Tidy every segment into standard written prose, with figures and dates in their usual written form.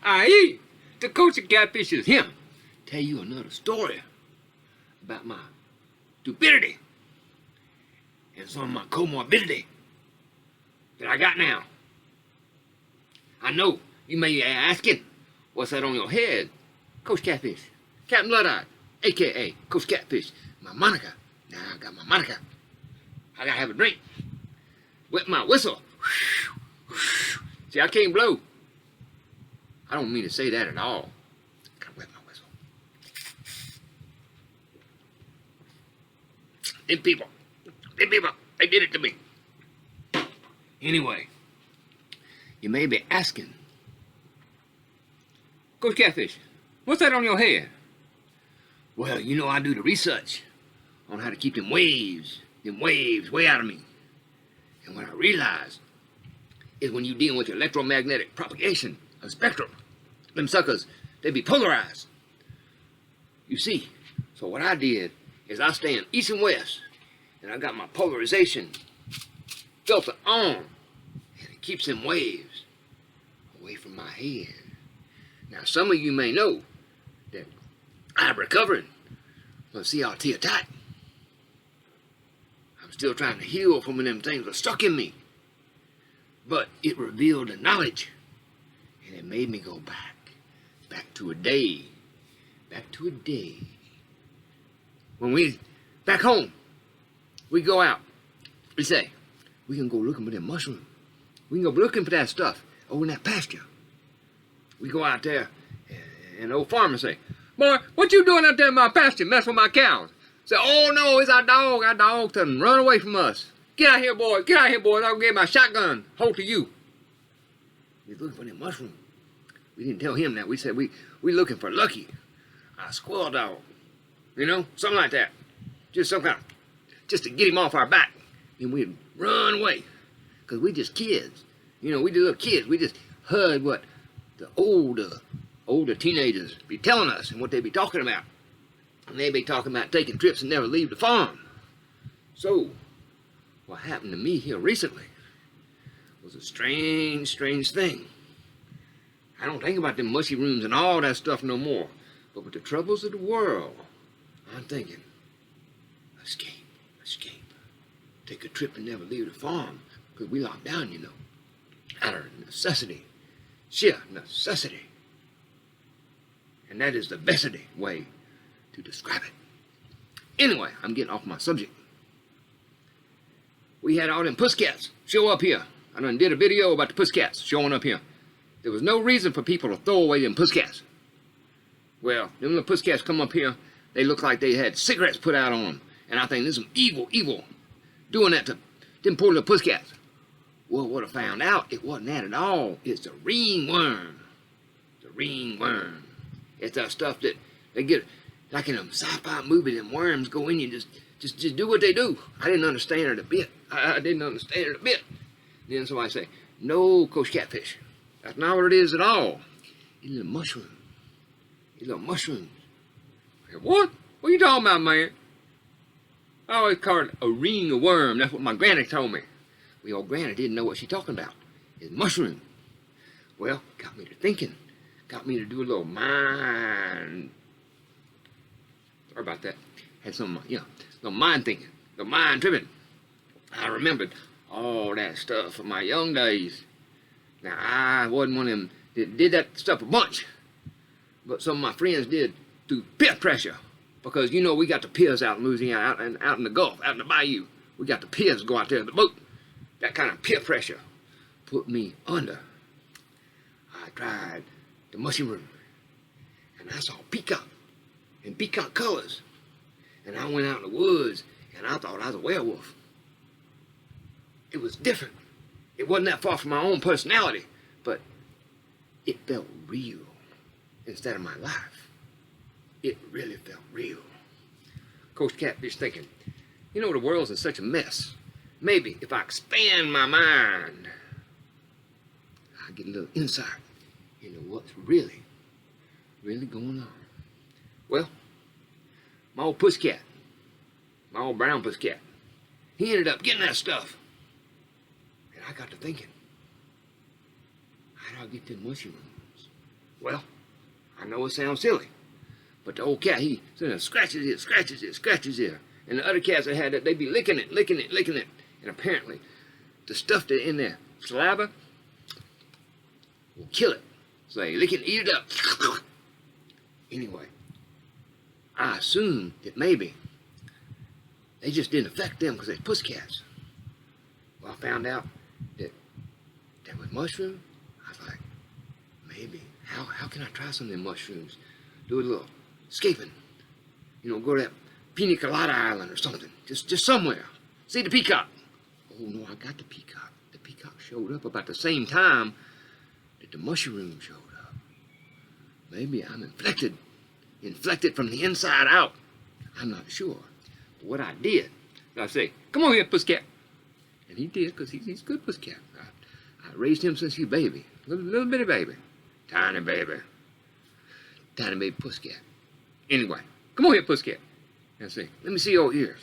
I.e., the Kosher Catfish is him. Tell you another story about my stupidity and some of my comorbidity that I got now. I know you may be asking, what's that on your head? Kosher Catfish, Captain Blood-Eye, a.k.a. Kosher Catfish, my moniker. Now I got my moniker. I gotta have a drink. Wet my whistle. See, I can't blow. I don't mean to say that at all. I gotta wet my whistle. Them people, they did it to me. Anyway, you may be asking, Coach Catfish, what's that on your head? Well, you know I do the research on how to keep them waves way out of me. And what I realized is when you're dealing with electromagnetic propagation of spectrum, them suckers, they be polarized. You see, so what I did is I stand east and west, and I got my polarization filter on, and it keeps them waves away from my head. Now, some of you may know that I'm recovering from CRT attack. I'm still trying to heal from when them things were stuck in me. But it revealed the knowledge, and it made me go back to a day. When we, back home, we go out, we say, we can go looking for that mushroom. We can go looking for that stuff over in that pasture. We go out there, and the old farmer say, boy, what you doing out there in my pasture, messing with my cows? Say, oh no, it's our dog. Our dog done run away from us. Get out here, boys. Get out here, boys. I'll get my shotgun. Hold to you. He's looking for that mushroom. We didn't tell him that. We said we looking for Lucky, our squirrel dog. You know, something like that. Just some kind of, just to get him off our back. And we'd run away. Because we just kids. You know, we just little kids. We just heard what the older teenagers be telling us and what they be talking about. And they be talking about taking trips and never leave the farm. So, what happened to me here recently was a strange thing. I don't think about them Mushiroom and all that stuff no more. But with the troubles of the world, I'm thinking, escape. Take a trip and never leave the farm. Because we locked down, you know. Out of necessity. Sheer necessity. And that is the best way to describe it. Anyway, I'm getting off my subject. We had all them pussycats show up here. I done did a video about the pussycats showing up here. There was no reason for people to throw away them pussycats. Well, them little pussycats come up here, they look like they had cigarettes put out on them. And I think there's some evil doing that to them poor little pussycats. Well, what I found out, it wasn't that at all. It's the ringworm. The ringworm. It's that stuff that they get, like in a sci-fi movie, them worms go in you, just do what they do. I didn't understand it a bit. I didn't understand it a bit. Then somebody say, no, Kosher Catfish. That's not what it is at all. It's a little mushroom. It's little mushrooms. I said, what? What are you talking about, man? I always called it a ring of worm. That's what my granny told me. Well, old granny didn't know what she talking about. It's mushroom. Well, got me to thinking. Got me to do a little mind. Sorry about that. Had some, little mind thinking, little mind tripping. I remembered all that stuff from my young days. Now, I wasn't one of them that did that stuff a bunch. But some of my friends did through peer pressure. Because, you know, we got the piers out in Louisiana, out in the Gulf, out in the bayou. We got the piers go out there in the boat. That kind of peer pressure put me under. I tried the Mushiroom, and I saw peacock and peacock colors. And I went out in the woods, and I thought I was a werewolf. It was different. It wasn't that far from my own personality, but it felt real instead of my life. It really felt real. Kosher Catfish thinking, you know, the world's in such a mess. Maybe if I expand my mind, I get a little insight into what's really going on. Well, my old pussycat, my old brown pussycat, he ended up getting that stuff. And I got to thinking, how do I get them mushrooms? Well, I know it sounds silly, but the old cat, he scratches it, scratches it, scratches it. And the other cats that had that, they'd be licking it, licking it, licking it. And apparently, the stuff that in their saliva will kill it. So they lick it and eat it up. Anyway, I assumed that maybe they just didn't affect them because they're pussycats. Well, I found out that with mushroom, I was like, maybe, how can I try some of them mushrooms? Do a little escaping. You know, go to that Pina Colada Island or something. Just somewhere. See the peacock. Oh no, I got the peacock. The peacock showed up about the same time that the mushroom showed up. Maybe I'm inflected from the inside out. I'm not sure. But what I did, I say, come on here, pussycat. And he did, because he's a good pussycat. I raised him since he was a baby. Little bitty baby. Tiny baby. Tiny baby pussycat. Anyway, come on here, pussycat. And I say, let me see your ears.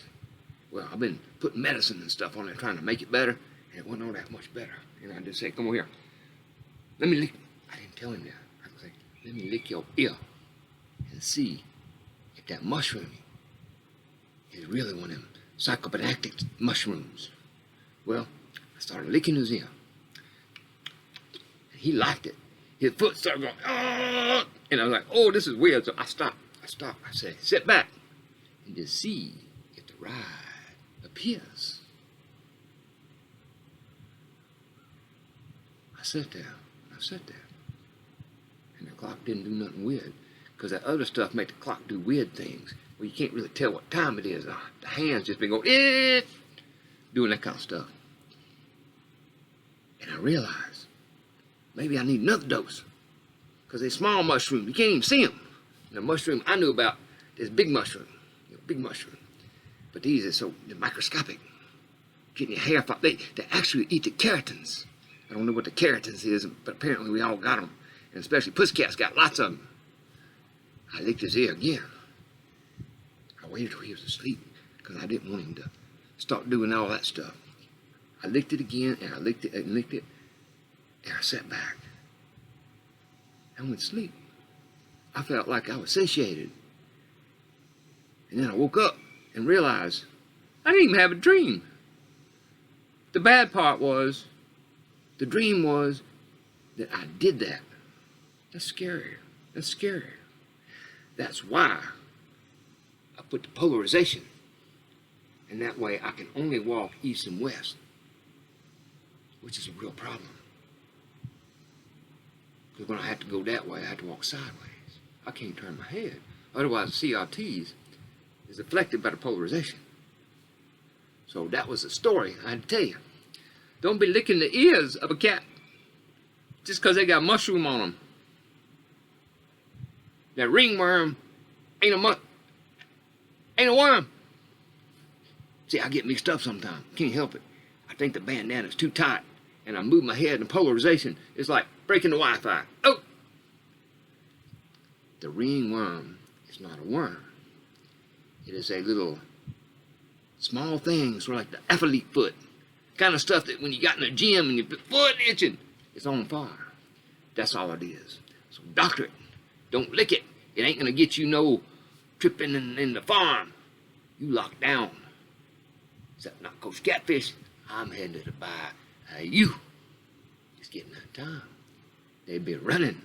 Well, I've been putting medicine and stuff on it, trying to make it better, and it wasn't all that much better. And I just say, come on here. Let me lick. I didn't tell him that. I say, let me lick your ear and see if that mushroom is really one of them psychopathic mushrooms. Well, I started licking his ear. And he liked it. His foot started going, oh! And I was like, oh, this is weird. So I stopped. I said, sit back and just see if the ride appears. I sat there. And the clock didn't do nothing weird. Because that other stuff made the clock do weird things. Well, you can't really tell what time it is. The hands just been going, doing that kind of stuff. And I realized, maybe I need another dose. Because they're small mushrooms. You can't even see them. And the mushroom I knew about, there's big mushroom. Big mushroom. But these are they're microscopic. Getting your hair they actually eat the keratins. I don't know what the keratins is, but apparently we all got them. And especially pussycats got lots of them. I licked his ear again. I waited till he was asleep because I didn't want him to start doing all that stuff. I licked it again, and I licked it, and licked it, and I sat back. I went to sleep. I felt like I was satiated. And then I woke up and realized I didn't even have a dream. The bad part was, the dream was that I did that. That's scary. That's scary. That's why I put the polarization. And that way I can only walk east and west, which is a real problem. Because when I have to go that way, I have to walk sideways. I can't turn my head. Otherwise, the CRTs is affected by the polarization. So that was the story I had to tell you. Don't be licking the ears of a cat just because they got mushroom on them. That ringworm ain't a worm. See, I get mixed up sometimes. Can't help it. I think the bandana's too tight, and I move my head, and the polarization is like breaking the Wi-Fi. Oh! The ringworm is not a worm. It is a little small thing, sort of like the athlete foot. Kind of stuff that when you got in the gym and your foot itching, it's on fire. That's all it is. So doctor it. Don't lick it. It ain't gonna get you no tripping in the farm. You locked down. Except not Kosher Catfish. I'm headed to buy you. It's getting that time. They be running.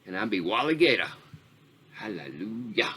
And I be Wally Gator. Hallelujah.